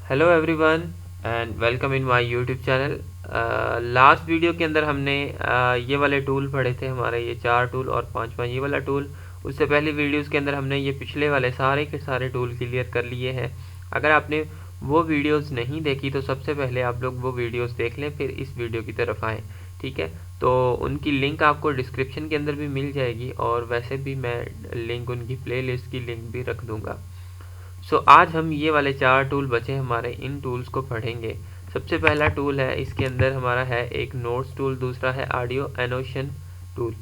Hello everyone and welcome in my YouTube channel. Last video के अंदर हमने ये वाले टूल पढ़े थे, हमारे ये 4 टूल और पांचवा ये वाला टूल। उससे पहले वीडियोस के अंदर हमने ये पिछले वाले सारे के सारे टूल क्लियर कर लिए हैं। अगर आपने वो वीडियोस नहीं देखी तो सबसे पहले आप लोग वो वीडियोस देख लें, फिर इस वीडियो की तरफ आएँ। ठीक है, तो उनकी लिंक आपको डिस्क्रिप्शन के अंदर भी मिल जाएगी और वैसे भी मैं लिंक उनकी प्लेलिस्ट की लिंक भी रख दूँगा। आज हम ये वाले 4 टूल बचे हमारे, इन टूल्स को पढ़ेंगे। सबसे पहला टूल है, इसके अंदर हमारा है एक नोट्स टूल, दूसरा है ऑडियो एनोटेशन टूल।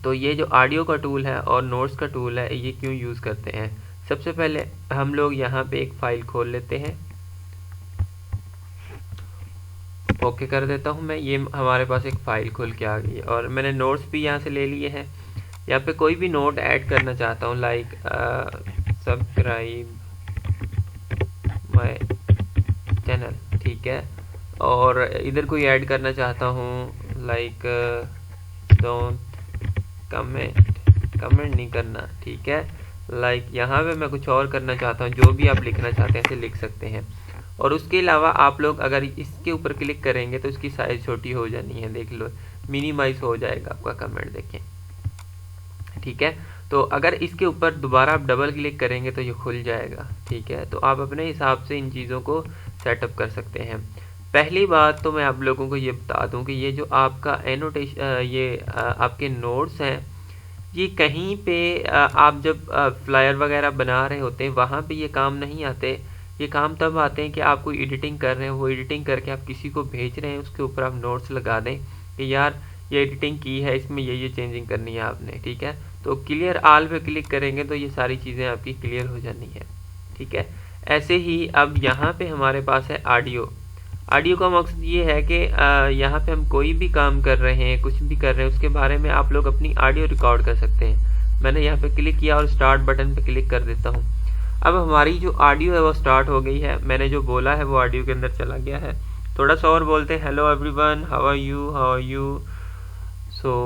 तो ये जो ऑडियो का टूल है और नोट्स का टूल है, ये क्यों यूज़ करते हैं? सबसे पहले हम लोग यहाँ पे एक फ़ाइल खोल लेते हैं। ओके कर देता हूँ मैं। ये हमारे पास एक फ़ाइल खुल के आ गई है और मैंने नोट्स भी यहाँ से ले लिए हैं। यहाँ पे कोई भी नोट ऐड करना चाहता हूँ, लाइक सब्सक्राइब माय चैनल, ठीक है। और इधर कोई ऐड करना चाहता हूँ, लाइक डोंट कमेंट नहीं करना, ठीक है। लाइक यहाँ पे मैं कुछ और करना चाहता हूँ, जो भी आप लिखना चाहते हैं ऐसे लिख सकते हैं। और उसके अलावा आप लोग अगर इसके ऊपर क्लिक करेंगे तो इसकी साइज़ छोटी हो जानी है, देख लो, मिनिमाइज हो जाएगा आपका कमेंट, देखें, ठीक है। तो अगर इसके ऊपर दोबारा आप डबल क्लिक करेंगे तो ये खुल जाएगा, ठीक है। तो आप अपने हिसाब से इन चीज़ों को सेटअप कर सकते हैं। पहली बात तो मैं आप लोगों को ये बता दूं कि ये जो आपका एनोटेशन, ये आपके नोट्स हैं, ये कहीं पे आप जब फ्लायर वगैरह बना रहे होते हैं वहाँ पे ये काम नहीं आते। ये काम तब आते हैं कि आप कोई एडिटिंग कर रहे हैं, वो एडिटिंग करके आप किसी को भेज रहे हैं, उसके ऊपर आप नोट्स लगा दें कि यार ये एडिटिंग की है, इसमें ये चेंजिंग करनी है आपने, ठीक है। तो क्लियर ऑल पे क्लिक करेंगे तो ये सारी चीज़ें आपकी क्लियर हो जानी है, ठीक है। ऐसे ही अब यहाँ पे हमारे पास है ऑडियो। ऑडियो का मकसद ये है कि यहाँ पे हम कोई भी काम कर रहे हैं, कुछ भी कर रहे हैं, उसके बारे में आप लोग अपनी ऑडियो रिकॉर्ड कर सकते हैं। मैंने यहाँ पे क्लिक किया और स्टार्ट बटन पे क्लिक कर देता हूँ। अब हमारी जो ऑडियो है वो स्टार्ट हो गई है। मैंने जो बोला है वो ऑडियो के अंदर चला गया है। थोड़ा सा और बोलते हैं, hello everyone, how are you.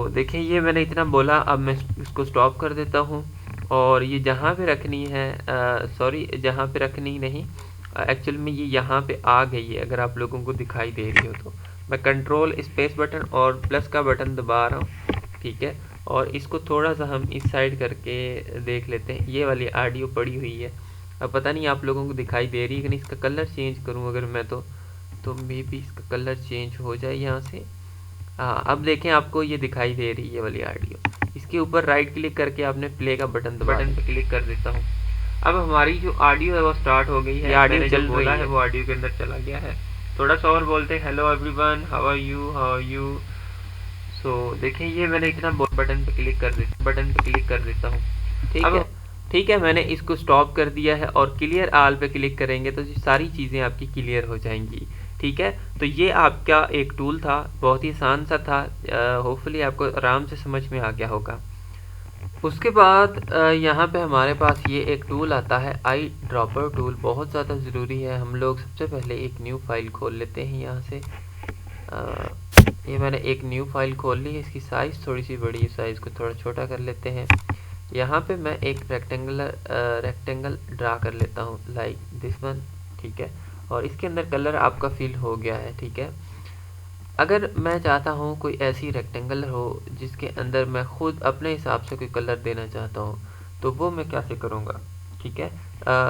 देखिए ये मैंने इतना बोला, अब मैं इसको स्टॉप कर देता हूँ। और ये जहाँ पे रखनी है, सॉरी जहाँ पे रखनी नहीं, एक्चुअल में ये यहाँ पे आ गई है, अगर आप लोगों को दिखाई दे रही हो तो। मैं कंट्रोल स्पेस बटन और प्लस का बटन दबा रहा हूँ, ठीक है। और इसको थोड़ा सा हम इस साइड करके देख लेते हैं। ये वाली ऑडियो पड़ी हुई है, अब पता नहीं आप लोगों को दिखाई दे रही है कि नहीं। इसका कलर चेंज करूँ अगर मैं तो मे बी इसका कलर चेंज हो जाए यहाँ से। हाँ, अब देखें आपको ये दिखाई दे रही है वाली ऑडियो। इसके ऊपर राइट क्लिक करके आपने प्ले का बटन पे क्लिक कर देता हूँ। अब हमारी जो ऑडियो है वो स्टार्ट हो गई है। ऑडियो चल रहा है, वो ऑडियो के अंदर चला गया है। थोड़ा सा और बोलते हैं, hello everyone, how are you. देखें ये मैंने इतना बटन पे क्लिक कर देता हूँ, ठीक है। ठीक है, मैंने इसको स्टॉप कर दिया है और क्लियर ऑल पे क्लिक करेंगे तो सारी चीज़ें आपकी क्लियर हो जाएंगी, ठीक है। तो ये आपका एक टूल था, बहुत ही आसान सा था। होपफुली आपको आराम से समझ में आ गया होगा। उसके बाद यहाँ पे हमारे पास ये एक टूल आता है, आई ड्रॉपर टूल, बहुत ज़्यादा ज़रूरी है। हम लोग सबसे पहले एक न्यू फाइल खोल लेते हैं यहाँ से। ये मैंने एक न्यू फाइल खोल ली है, इसकी साइज़ थोड़ी सी बड़ी है, साइज़ को थोड़ा छोटा कर लेते हैं। यहाँ पे मैं एक रेक्टेंगल ड्रा कर लेता हूँ, लाइक दिस वन, ठीक है। और इसके अंदर कलर आपका फिल हो गया है, ठीक है। अगर मैं चाहता हूँ कोई ऐसी रेक्टेंगल हो जिसके अंदर मैं खुद अपने हिसाब से कोई कलर देना चाहता हूँ, तो वो मैं कैसे करूँगा, ठीक है।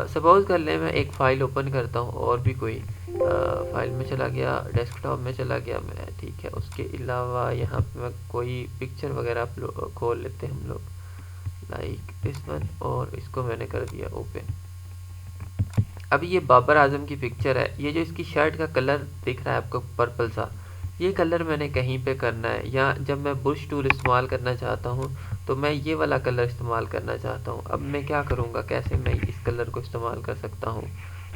सपोज़ कर लें मैं एक फ़ाइल ओपन करता हूँ, और भी कोई फाइल में चला गया, डेस्कटॉप में चला गया मैं, ठीक है। उसके अलावा यहाँ पे मैं कोई पिक्चर वगैरह खोल लेते हैं हम लोग, लाइक दिस वन, और इसको मैंने कर दिया ओपन। अभी ये बाबर आजम की पिक्चर है। ये जो इसकी शर्ट का कलर दिख रहा है आपको पर्पल सा, ये कलर मैंने कहीं पे करना है। या जब मैं बुश टूल इस्तेमाल करना चाहता हूँ तो मैं ये वाला कलर इस्तेमाल करना चाहता हूँ। अब मैं क्या करूँगा, कैसे मैं इस कलर को इस्तेमाल कर सकता हूँ?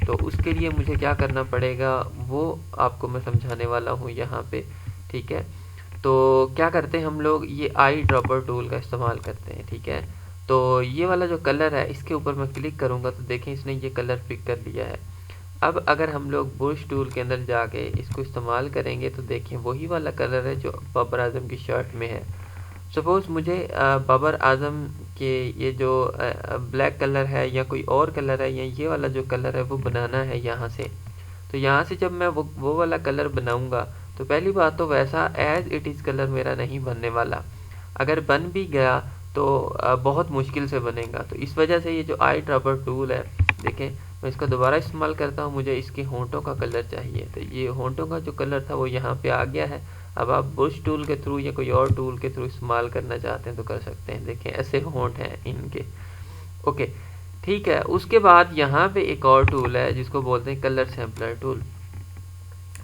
तो उसके लिए मुझे क्या करना पड़ेगा वो आपको मैं समझाने वाला हूँ यहाँ पे, ठीक है। तो क्या करते हैं हम लोग, ये आई ड्रॉपर टूल का इस्तेमाल करते हैं, ठीक है। तो ये वाला जो कलर है इसके ऊपर मैं क्लिक करूँगा तो देखें इसने ये कलर पिक कर लिया है। अब अगर हम लोग बुश टूल के अंदर जाके इसको इस्तेमाल करेंगे तो देखें वही वाला कलर है जो बाबर आजम की शर्ट में है। सपोज़ मुझे बाबर आजम कि ये जो ब्लैक कलर है या कोई और कलर है या ये वाला जो कलर है वो बनाना है यहाँ से। तो यहाँ से जब मैं वो वाला कलर बनाऊंगा तो पहली बात तो वैसा एज इट इज़ कलर मेरा नहीं बनने वाला। अगर बन भी गया तो बहुत मुश्किल से बनेगा। तो इस वजह से ये जो आई ड्रॉपर टूल है, देखें मैं इसका दोबारा इस्तेमाल करता हूँ। मुझे इसके होंठों का कलर चाहिए, तो ये होंठों का जो कलर था वो यहाँ पे आ गया है। अब आप ब्रश टूल के थ्रू या कोई और टूल के थ्रू इस्तेमाल करना चाहते हैं तो कर सकते हैं। देखें ऐसे होंठ हैं इनके। ओके ठीक है। उसके बाद यहाँ पे एक और टूल है जिसको बोलते हैं कलर सैम्पलर टूल।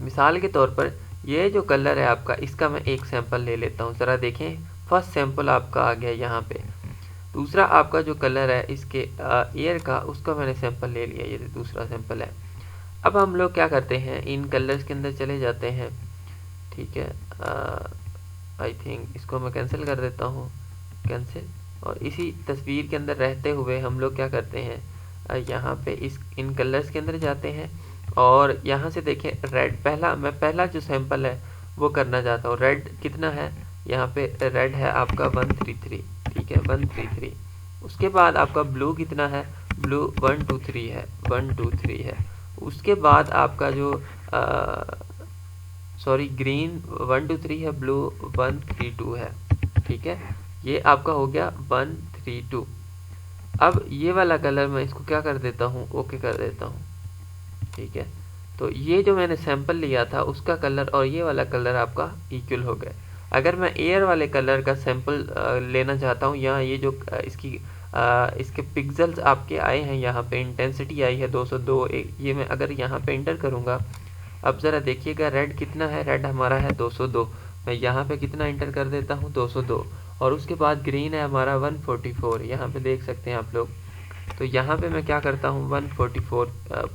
मिसाल के तौर पर ये जो कलर है आपका, इसका मैं एक सैंपल ले लेता हूँ। ज़रा देखें, फर्स्ट सैंपल आपका आ गया यहाँ पे। दूसरा आपका जो कलर है इसके एयर का, उसका मैंने सैंपल ले लिया, ये दूसरा सैंपल है। अब हम लोग क्या करते हैं, इन कलर्स के अंदर चले जाते हैं। ठीक है, आई थिंक इसको मैं कैंसिल कर देता हूँ, कैंसिल। और इसी तस्वीर के अंदर रहते हुए हम लोग क्या करते हैं, यहाँ पे इन कलर्स के अंदर जाते हैं और यहाँ से देखें रेड, पहला जो सैंपल है वो करना चाहता हूँ। रेड कितना है, यहाँ पे रेड है आपका 133, ठीक है 133। उसके बाद आपका ब्लू कितना है, ब्लू 123 है, 123 है। उसके बाद आपका जो ग्रीन 123 है, ब्लू 132 है, ठीक है। ये आपका हो गया 132। अब ये वाला कलर मैं इसको क्या कर देता हूँ, ओके कर देता हूँ, ठीक है। तो ये जो मैंने सैंपल लिया था उसका कलर और ये वाला कलर आपका इक्वल हो गए। अगर मैं एयर वाले कलर का सैंपल लेना चाहता हूँ, यहाँ ये जो इसके पिक्सल्स आपके आए हैं, यहाँ पे इंटेंसिटी आई है 202, ये मैं अगर यहाँ पे एंटर करूँगा, अब ज़रा देखिएगा रेड कितना है, रेड हमारा है 202। मैं यहाँ पे कितना एंटर कर देता हूँ, 202। और उसके बाद ग्रीन है हमारा 144, यहाँ पे देख सकते हैं आप लोग। तो यहाँ पे मैं क्या करता हूँ, 144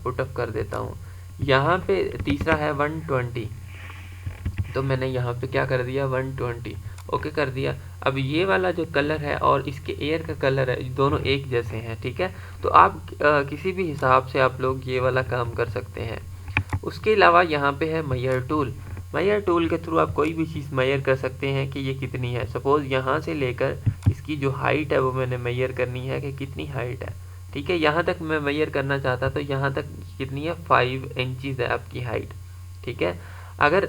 पुटअप कर देता हूँ। यहाँ पे तीसरा है 120, तो मैंने यहाँ पे क्या कर दिया, 120 ओके कर दिया। अब ये वाला जो कलर है और इसके एयर का कलर है, दोनों एक जैसे हैं, ठीक है। तो आप किसी भी हिसाब से आप लोग ये वाला काम कर सकते हैं। उसके अलावा यहाँ पे है मेजर टूल। मेजर टूल के थ्रू आप कोई भी चीज़ मेजर कर सकते हैं कि ये कितनी है। सपोज़ यहाँ से लेकर इसकी जो हाइट है वो मैंने मेजर करनी है कि कितनी हाइट है, ठीक है। यहाँ तक मैं मेजर करना चाहता तो यहाँ तक कितनी है, 5 इंचज़ है आपकी हाइट, ठीक है। अगर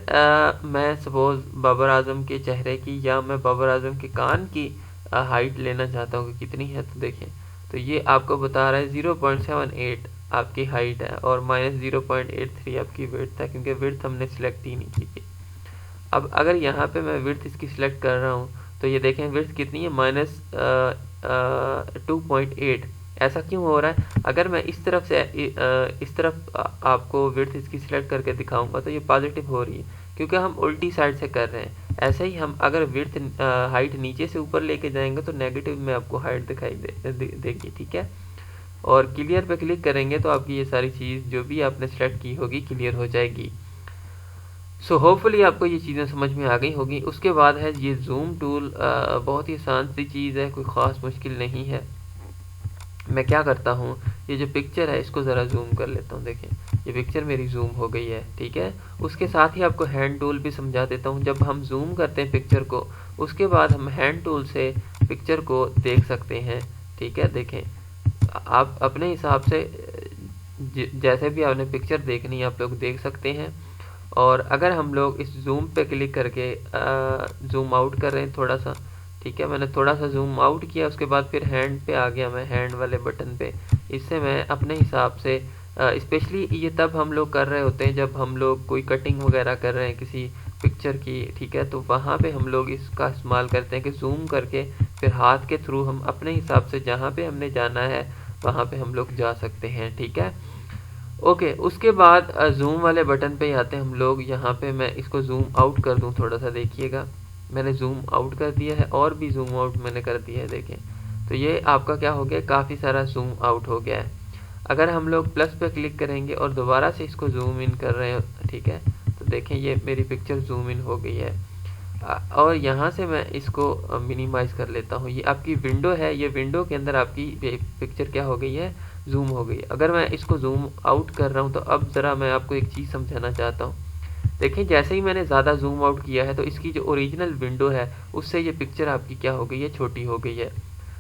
मैं सपोज़ बाबर आजम के चेहरे की या मैं बाबर आजम के कान की हाइट लेना चाहता हूँ कि कितनी है, तो देखें तो ये आपको बता रहा है 0.78 आपकी हाइट है और -0.83 आपकी विड्थ है, क्योंकि विड्थ हमने सिलेक्ट ही नहीं की थी। अब अगर यहाँ पे मैं विड्थ इसकी सिलेक्ट कर रहा हूँ तो ये देखें विड्थ कितनी है, -2.8। ऐसा क्यों हो रहा है, अगर मैं इस तरफ से इस तरफ आपको विड्थ इसकी सिलेक्ट करके दिखाऊंगा तो ये पॉजिटिव हो रही है, क्योंकि हम उल्टी साइड से कर रहे हैं। ऐसे ही हम अगर विड्थ हाइट नीचे से ऊपर लेके जाएंगे तो नेगेटिव में आपको हाइट दिखाई देगी, ठीक है। और क्लियर पे क्लिक करेंगे तो आपकी ये सारी चीज़ जो भी आपने सेलेक्ट की होगी क्लियर हो जाएगी। सो होपफुली आपको ये चीज़ें समझ में आ गई होगी। उसके बाद है ये जूम टूल, बहुत ही आसान सी चीज़ है, कोई ख़ास मुश्किल नहीं है। मैं क्या करता हूँ, ये जो पिक्चर है इसको ज़रा जूम कर लेता हूँ। देखें ये पिक्चर मेरी जूम हो गई है, ठीक है। उसके साथ ही आपको हैंड टूल भी समझा देता हूँ। जब हम जूम करते हैं पिक्चर को, उसके बाद हम हैंड टूल से पिक्चर को देख सकते हैं, ठीक है। देखें आप अपने हिसाब से जैसे भी आपने पिक्चर देखनी है आप लोग देख सकते हैं। और अगर हम लोग इस जूम पे क्लिक करके जूम आउट कर रहे हैं थोड़ा सा, ठीक है, मैंने थोड़ा सा जूम आउट किया, उसके बाद फिर हैंड पे आ गया, मैं हैंड वाले बटन पे। इससे मैं अपने हिसाब से स्पेशली ये तब हम लोग कर रहे होते हैं जब हम लोग कोई कटिंग वगैरह कर रहे हैं किसी पिक्चर की, ठीक है। तो वहाँ पे हम लोग इसका इस्तेमाल करते हैं कि जूम करके फिर हाथ के थ्रू हम अपने हिसाब से जहाँ पे हमने जाना है वहाँ पे हम लोग जा सकते हैं, ठीक है। ओके, उसके बाद जूम वाले बटन पे आते हैं हम लोग। यहाँ पे मैं इसको जूम आउट कर दूँ थोड़ा सा, देखिएगा मैंने जूम आउट कर दिया है और भी जूम आउट मैंने कर दिया है, देखें तो ये आपका क्या हो गया, काफ़ी सारा जूम आउट हो गया है। अगर हम लोग प्लस पे क्लिक करेंगे और दोबारा से इसको जूम इन कर रहे हैं, ठीक है, तो देखें ये मेरी पिक्चर जूम इन हो गई है। और यहाँ से मैं इसको मिनिमाइज़ कर लेता हूँ। ये आपकी विंडो है, ये विंडो के अंदर आपकी पिक्चर क्या हो गई है, जूम हो गई। अगर मैं इसको जूम आउट कर रहा हूँ तो अब ज़रा मैं आपको एक चीज़ समझाना चाहता हूँ। देखें जैसे ही मैंने ज़्यादा जूम आउट किया है तो इसकी जो ओरिजिनल विंडो है उससे ये पिक्चर आपकी क्या हो गई है, छोटी हो गई है।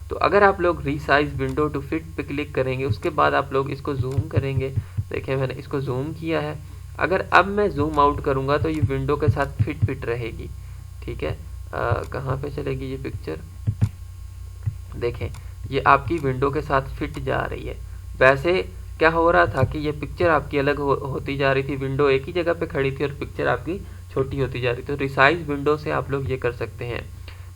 तो अगर आप लोग रीसाइज विंडो टू फिट पे क्लिक करेंगे, उसके बाद आप लोग इसको जूम करेंगे। देखिए मैंने इसको जूम किया है। अगर अब मैं जूम आउट करूँगा तो ये विंडो के साथ फिट रहेगी। ठीक है, कहाँ पे चलेगी ये पिक्चर, देखें ये आपकी विंडो के साथ फिट जा रही है। वैसे क्या हो रहा था कि ये पिक्चर आपकी अलग होती जा रही थी, विंडो एक ही जगह पे खड़ी थी और पिक्चर आपकी छोटी होती जा रही थी। तो रिसाइज विंडो से आप लोग ये कर सकते हैं।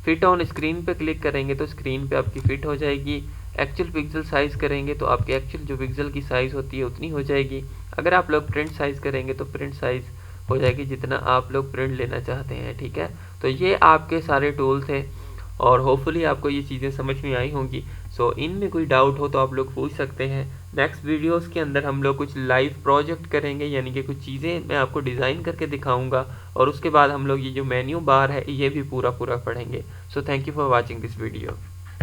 फिट ऑन स्क्रीन पे क्लिक करेंगे तो स्क्रीन पे आपकी फिट हो जाएगी। एक्चुअल पिक्सल साइज करेंगे तो आपके एक्चुअल जो पिक्सल की साइज होती है उतनी हो जाएगी। अगर आप लोग प्रिंट साइज करेंगे तो प्रिंट साइज हो जाएगी जितना आप लोग प्रिंट लेना चाहते हैं। ठीक है, तो ये आपके सारे टूल थे और होपफुली आपको ये चीज़ें समझ में आई होंगी। सो इनमें कोई डाउट हो तो आप लोग पूछ सकते हैं। नेक्स्ट वीडियोस के अंदर हम लोग कुछ लाइव प्रोजेक्ट करेंगे, यानी कि कुछ चीज़ें मैं आपको डिज़ाइन करके दिखाऊंगा और उसके बाद हम लोग ये जो मेन्यू बार है ये भी पूरा पढ़ेंगे। So thank you for watching this video.